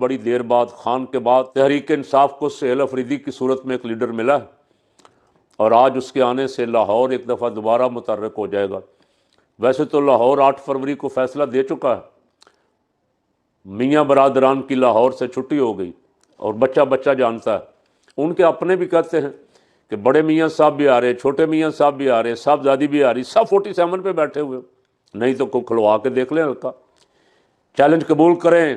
بڑی دیر بعد، خان کے بعد، تحریک انصاف کو سہیل افریدی کی صورت میں ایک لیڈر ملا ہے، اور آج اس کے آنے سے لاہور ایک دفعہ دوبارہ متحرک ہو جائے گا۔ ویسے تو لاہور 8 فروری کو فیصلہ دے چکا ہے، میاں برادران کی لاہور سے چھٹی ہو گئی، اور بچہ بچہ جانتا ہے۔ ان کے اپنے بھی کہتے ہیں کہ بڑے میاں صاحب بھی آ رہے، چھوٹے میاں صاحب بھی آ رہے، صاحبزادی بھی آ رہی، سب 47 پہ بیٹھے ہوئے، نہیں تو کوئی کھلوا کے دیکھ لیں حلقہ۔ چیلنج قبول کریں،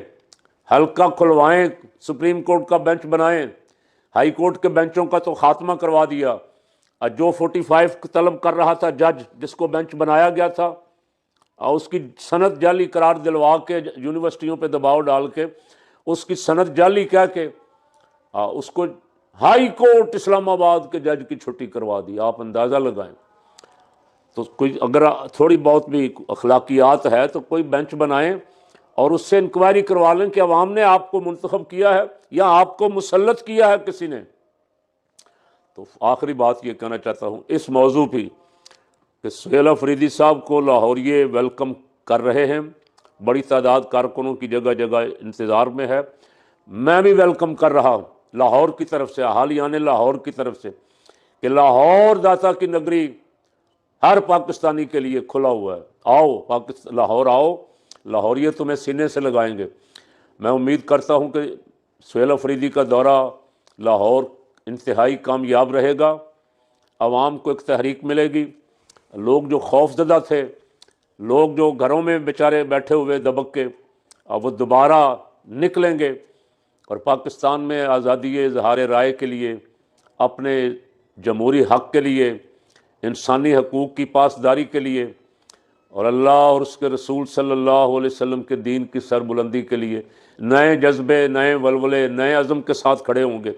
حلقہ کھلوائیں، سپریم کورٹ کا بینچ بنائیں۔ ہائی کورٹ کے بینچوں کا تو خاتمہ کروا دیا، اور جو 45 طلب کر رہا تھا جج، جس کو بینچ بنایا گیا تھا، اور اس کی سند جعلی قرار دلوا کے، یونیورسٹیوں پہ دباؤ ڈال کے اس کی سند جعلی کہہ کے اس کو ہائی کورٹ اسلام آباد کے جج کی چھٹی کروا دی۔ آپ اندازہ لگائیں۔ تو کوئی اگر تھوڑی بہت بھی اخلاقیات ہے تو کوئی بینچ بنائیں اور اس سے انکوائری کروا لیں کہ عوام نے آپ کو منتخب کیا ہے یا آپ کو مسلط کیا ہے کسی نے۔ تو آخری بات یہ کہنا چاہتا ہوں اس موضوع پہ کہ سہیل افریدی صاحب کو لاہوریے ویلکم کر رہے ہیں، بڑی تعداد کارکنوں کی جگہ جگہ انتظار میں ہے۔ میں بھی ویلکم کر رہا ہوں لاہور کی طرف سے، احالیان لاہور کی طرف سے، کہ لاہور داتا کی نگری ہر پاکستانی کے لیے کھلا ہوا ہے۔ آؤ لاہور آؤ، لاہوریے تمہیں سینے سے لگائیں گے۔ میں امید کرتا ہوں کہ سہیل افریدی کا دورہ لاہور انتہائی کامیاب رہے گا، عوام کو ایک تحریک ملے گی، لوگ جو خوف زدہ تھے، لوگ جو گھروں میں بیچارے بیٹھے ہوئے دبک کے، اب وہ دوبارہ نکلیں گے اور پاکستان میں آزادی اظہار رائے کے لیے، اپنے جمہوری حق کے لیے، انسانی حقوق کی پاسداری کے لیے، اور اللہ اور اس کے رسول صلی اللہ علیہ وسلم کے دین کی سربلندی کے لیے نئے جذبے، نئے ولولے، نئے عزم کے ساتھ کھڑے ہوں گے۔